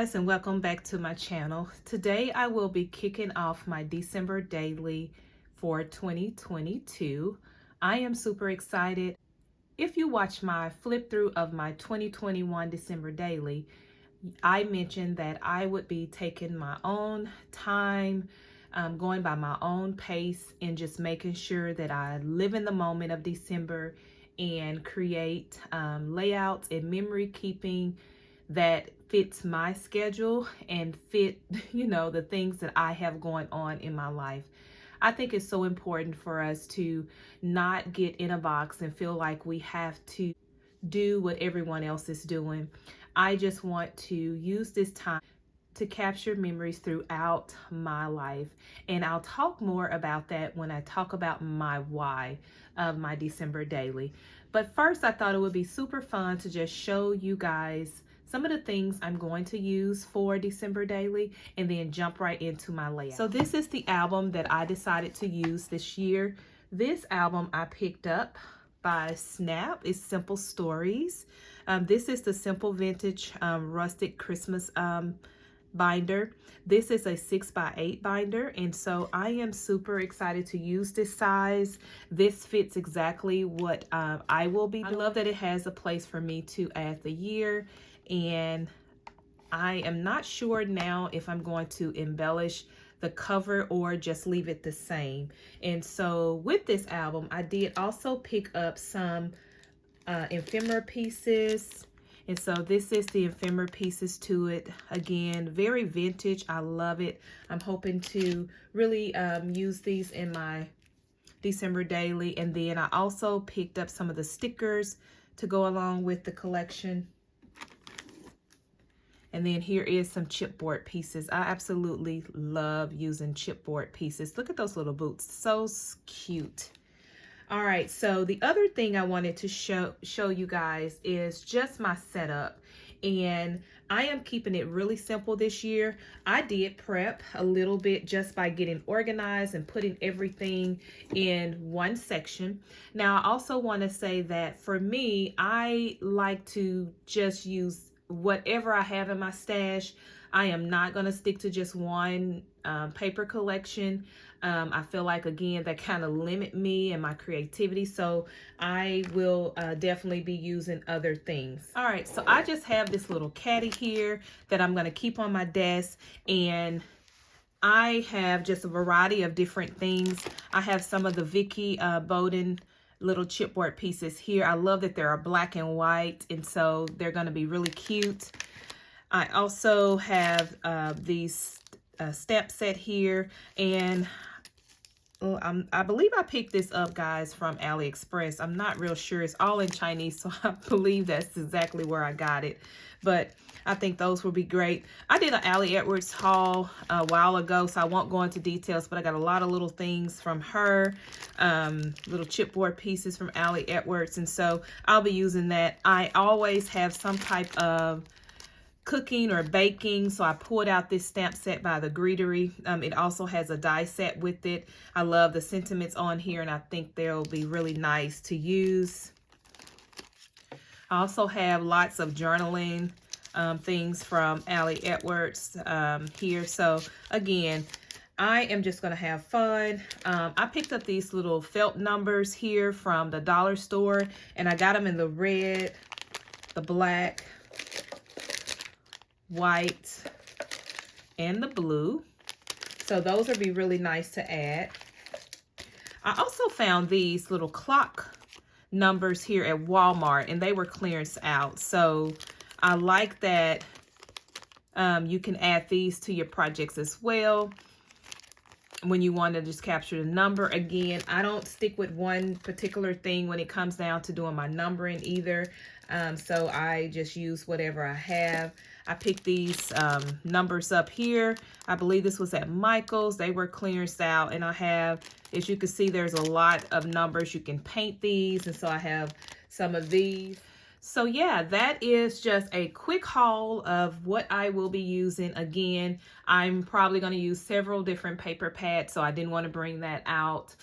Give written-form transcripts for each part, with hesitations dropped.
guys, and welcome back to my channel. Today I will be kicking off my December daily for 2022. I am super excited. If you watch my flip through of my 2021 December daily, I mentioned that I would be taking my own time, going by my own pace, and just making sure that I live in the moment of December and create layouts and memory keeping that fits my schedule and fit, the things that I have going on in my life. I think it's so important for us to not get in a box and feel like we have to do what everyone else is doing. I just want to use this time to capture memories throughout my life. And I'll talk more about that when I talk about my why of my December daily. But first, I thought it would be super fun to just show you guys some of the things I'm going to use for December daily and then jump right into my layout. So this is the album that I decided to use this year. This album I picked up by Snap. It's Simple Stories. This is the Simple Vintage Rustic Christmas binder. This is a 6x8 binder, and so I am super excited to use this size. This fits exactly what I will be doing. I love that it has a place for me to add the year, and I am not sure now if I'm going to embellish the cover or just leave it the same. And so with this album, I did also pick up some ephemera pieces. And so this is the ephemera pieces to it. Again, very vintage. I love it. I'm hoping to really use these in my December daily. And then I also picked up some of the stickers to go along with the collection. And then here is some chipboard pieces. I absolutely love using chipboard pieces. Look at those little boots. So cute. All right, so the other thing I wanted to show you guys is just my setup. And I am keeping it really simple this year. I did prep a little bit just by getting organized and putting everything in one section. Now, I also want to say that for me, I like to just use whatever I have in my stash. I am not going to stick to just one paper collection. I feel like, again, that kind of limit me and my creativity. So I will definitely be using other things. All right, so I just have this little caddy here that I'm going to keep on my desk. And I have just a variety of different things. I have some of the Vicky Bowden little chipboard pieces here. I love that they're black and white, and so they're going to be really cute. I also have these stamp set here, and I believe I picked this up, guys, from AliExpress. I'm not real sure. It's all in Chinese, so I believe that's exactly where I got it. But I think those will be great. I did an Allie Edwards haul a while ago, so I won't go into details, but I got a lot of little things from her, little chipboard pieces from Allie Edwards, and so I'll be using that. I always have some type of cooking or baking, so I pulled out this stamp set by the Greetery. It also has a die set with it. I love the sentiments on here, and I think they'll be really nice to use. I also have lots of journaling things from Allie Edwards here. So again, I am just going to have fun. I picked up these little felt numbers here from the dollar store, and I got them in the red, the black, white, and the blue. So those would be really nice to add. I also found these little clock numbers here at Walmart, and they were clearance out. So I like that you can add these to your projects as well when you want to just capture the number. Again, I don't stick with one particular thing when it comes down to doing my numbering either. So I just use whatever I have. I picked these numbers up here. I believe this was at Michael's. They were clearanced out, and I have, as you can see, there's a lot of numbers. You can paint these, and so I have some of these. So yeah, that is just a quick haul of what I will be using. Again, I'm probably going to use several different paper pads, so I didn't want to bring that out.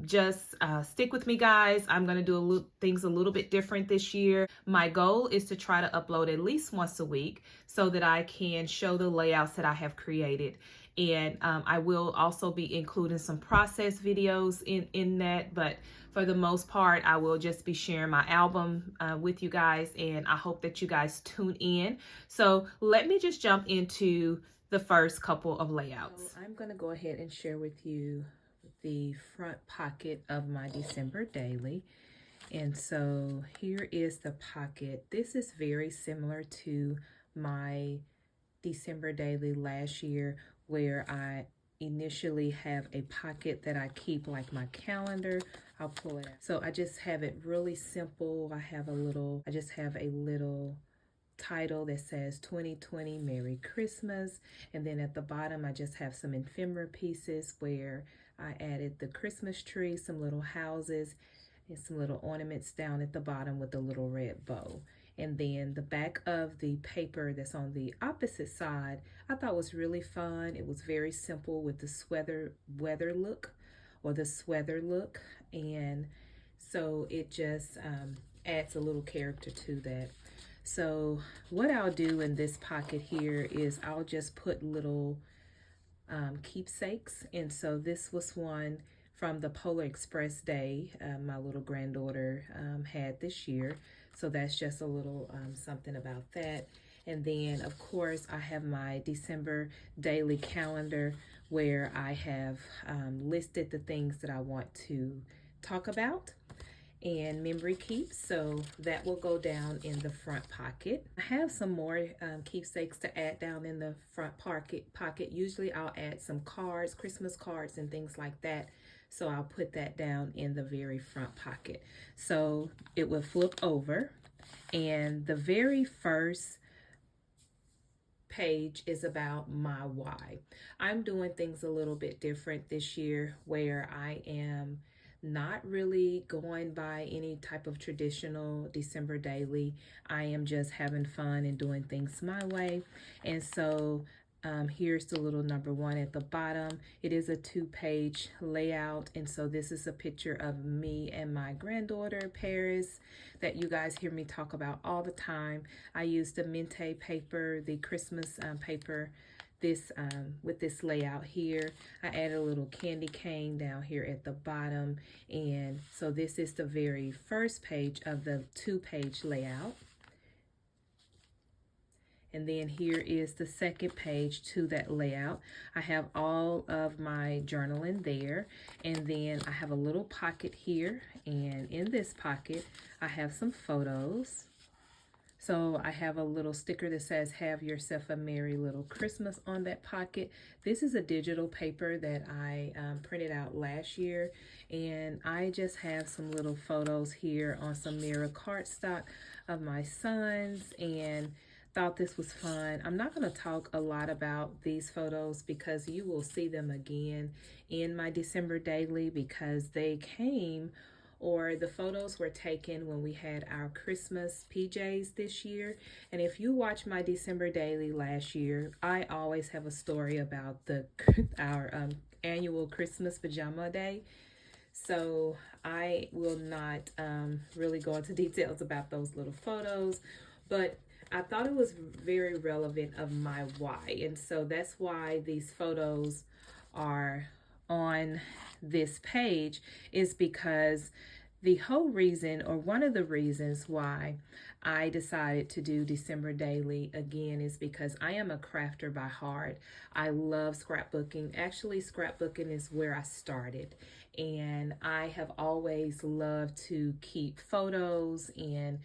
Just stick with me, guys. I'm going to do things a little bit different this year. My goal is to try to upload at least once a week so that I can show the layouts that I have created. And I will also be including some process videos in that, but for the most part, I will just be sharing my album with you guys, and I hope that you guys tune in. So let me just jump into the first couple of layouts. So I'm going to go ahead and share with you the front pocket of my December daily. And so here is the pocket. This is very similar to my December daily last year, where I initially have a pocket that I keep like my calendar. I'll pull it out. So I just have it really simple. I just have a little title that says 2020 Merry Christmas. And then at the bottom, I just have some ephemera pieces where I added the Christmas tree, some little houses, and some little ornaments down at the bottom with a little red bow. And then the back of the paper that's on the opposite side, I thought was really fun. It was very simple with the sweater look. And so it just adds a little character to that. So what I'll do in this pocket here is I'll just put little keepsakes. And so this was one from the Polar Express Day my little granddaughter had this year. So that's just a little something about that. And then, of course, I have my December daily calendar where I have listed the things that I want to talk about and memory keeps, so that will go down in the front pocket. I have some more keepsakes to add down in the front pocket. Usually I'll add some cards, Christmas cards and things like that, so I'll put that down in the very front pocket. So it will flip over, and the very first page is about my why. I'm doing things a little bit different this year, where I am not really going by any type of traditional December daily. I am just having fun and doing things my way. And so here's the little number 1 at the bottom. It is a 2-page layout. And so this is a picture of me and my granddaughter, Paris, that you guys hear me talk about all the time. I used the Mente paper, the Christmas paper, with this layout here. I added a little candy cane down here at the bottom. And so this is the very first page of the 2-page layout. And then here is the second page to that layout. I have all of my journaling there. And then I have a little pocket here. And in this pocket, I have some photos. So I have a little sticker that says, "Have yourself a merry little Christmas" on that pocket. This is a digital paper that I printed out last year. And I just have some little photos here on some mirror cardstock of my sons, and thought this was fun. I'm not going to talk a lot about these photos because you will see them again in my December daily, because they came, or the photos were taken when we had our Christmas PJs this year. And if you watch my December daily last year, I always have a story about our annual Christmas pajama day. So I will not really go into details about those little photos, but I thought it was very relevant of my why. And so that's why these photos are on this page, is because the whole reason, or one of the reasons why I decided to do December daily again, is because I am a crafter by heart. I love scrapbooking. Actually, scrapbooking is where I started. And I have always loved to keep photos and,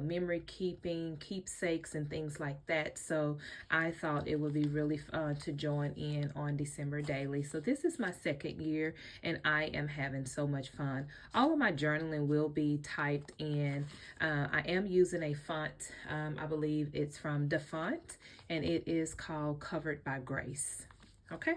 memory keeping, keepsakes and things like that. So I thought it would be really fun to join in on December daily. So this is my second year, and I am having so much fun. All of my journaling will be typed in. I am using a font. I believe it's from the font, and it is called Covered by Grace. Okay.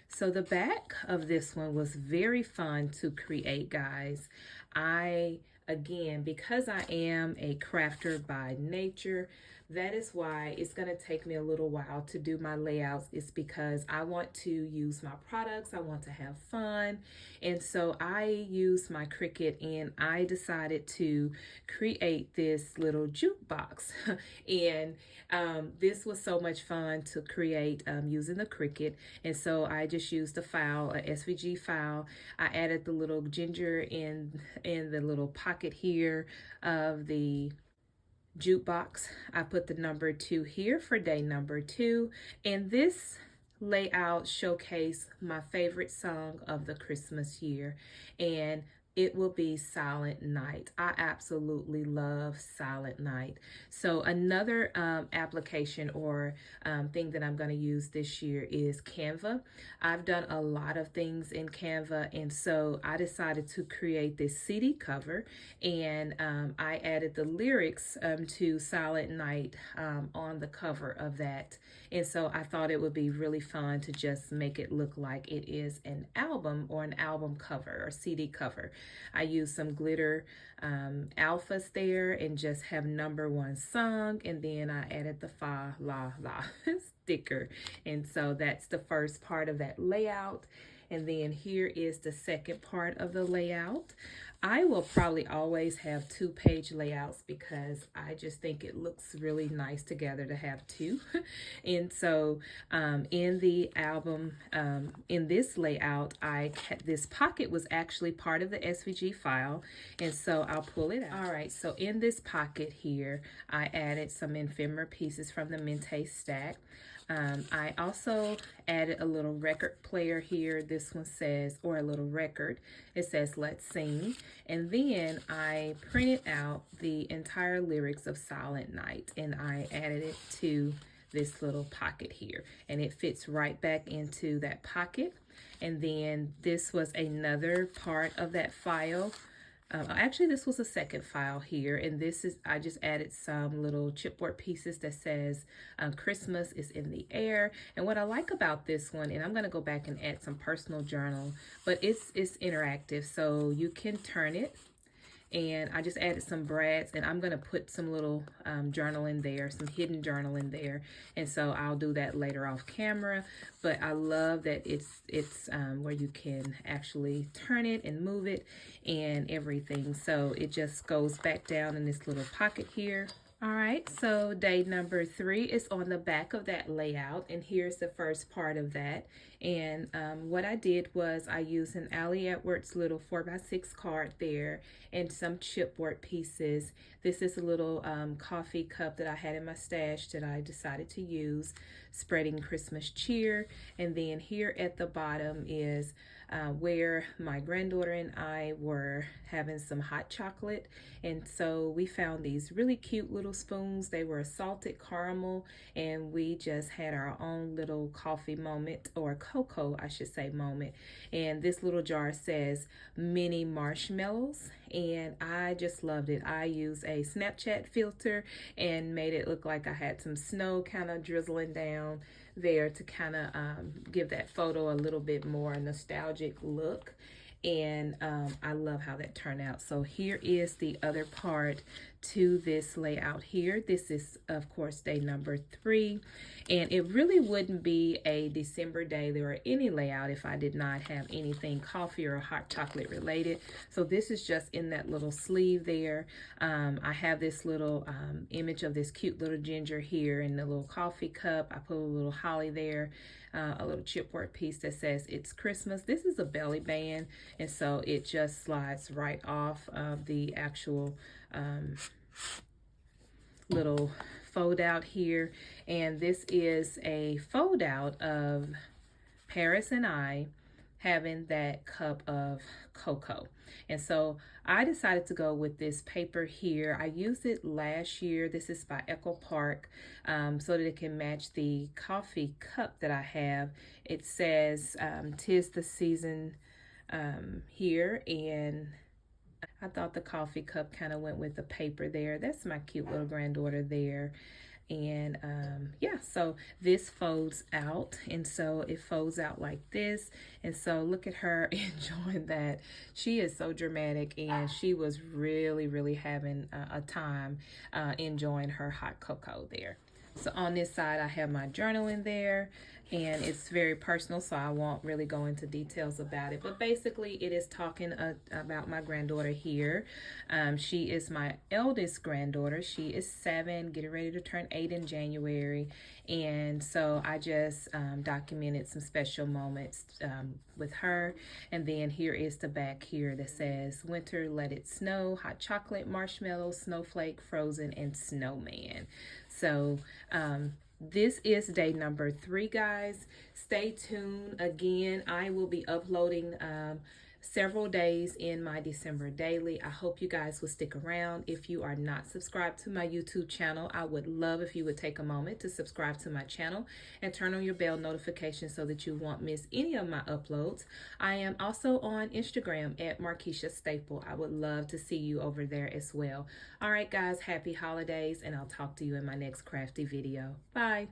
So the back of this one was very fun to create, guys. I again, because I am a crafter by nature, that is why it's going to take me a little while to do my layouts. It's because I want to use my products. I want to have fun. And so I used my Cricut and I decided to create this little jukebox. And this was so much fun to create using the Cricut. And so I just used a file, a SVG file. I added the little ginger in the little pocket here of the jukebox. I put the number 2 here for day number 2, and this layout showcased my favorite song of the Christmas year, and it will be Silent Night. I absolutely love Silent Night. So another application or thing that I'm going to use this year is Canva. I've done a lot of things in Canva, and so I decided to create this CD cover, and I added the lyrics to Silent Night on the cover of that. And so I thought it would be really fun to just make it look like it is an album or an album cover or CD cover. I used some glitter alphas there and just have number 1 song, and then I added the fa la la sticker. And so that's the first part of that layout. And then here is the second part of the layout. I will probably always have 2-page layouts because I just think it looks really nice together to have 2. And so in the album, in this layout, this pocket was actually part of the SVG file. And so I'll pull it out. All right, so in this pocket here, I added some ephemera pieces from the Mente stack. I also added a little record player here. This one says, or a little record. It says, "Let's Sing." And then I printed out the entire lyrics of Silent Night and I added it to this little pocket here. And it fits right back into that pocket. And then this was another part of that file. Actually, this was a second file here, and this is, I just added some little chipboard pieces that says Christmas is in the air. And what I like about this one, and I'm going to go back and add some personal journal, but it's interactive, so you can turn it. And I just added some brads, and I'm going to put some little journal in there, some hidden journal in there. And so I'll do that later off camera. But I love that it's where you can actually turn it and move it and everything. So it just goes back down in this little pocket here. All right, so day number 3 is on the back of that layout, and here's the first part of that. And what I did was I used an Allie Edwards little 4x6 card there and some chipboard pieces. This is a little coffee cup that I had in my stash that I decided to use, spreading Christmas cheer. And then here at the bottom is where my granddaughter and I were having some hot chocolate. And so we found these really cute little spoons. They were salted caramel, and we just had our own little coffee moment, or cocoa, I should say, moment. And this little jar says mini marshmallows, and I just loved it. I used a Snapchat filter and made it look like I had some snow kind of drizzling down there to kind of give that photo a little bit more nostalgic look. And I love how that turned out. So here is the other part to this layout here. This is, of course, day number 3, and it really wouldn't be a December daily or any layout if I did not have anything coffee or hot chocolate related. So this is just in that little sleeve there. I have this little image of this cute little ginger here in the little coffee cup. I put a little holly there, a little chipboard piece that says it's Christmas. This is a belly band, and so it just slides right off of the actual little fold out here. And this is a fold out of Paris and I having that cup of cocoa. And so I decided to go with this paper here. I used it last year. This is by Echo Park, so that it can match the coffee cup that I have. It says "'Tis the season" here, and I thought the coffee cup kind of went with the paper there. That's my cute little granddaughter there. And yeah, so this folds out, and so it folds out like this. And so look at her enjoying that. She is so dramatic, and she was really having a time enjoying her hot cocoa there. So on this side, I have my journal in there, and it's very personal, so I won't really go into details about it. But basically, it is talking about my granddaughter here. She is my eldest granddaughter. She is 7, getting ready to turn 8 in January. And so I just documented some special moments with her. And then here is the back here that says, winter, let it snow, hot chocolate, marshmallow, snowflake, frozen, and snowman. So this is day number 3, guys. Stay tuned. Again, I will be uploading several days in my December daily. I hope you guys will stick around. If you are not subscribed to my YouTube channel, I would love if you would take a moment to subscribe to my channel and turn on your bell notification so that you won't miss any of my uploads. I am also on Instagram at Markeisha Staple. I would love to see you over there as well. All right, guys, happy holidays, and I'll talk to you in my next crafty video. Bye.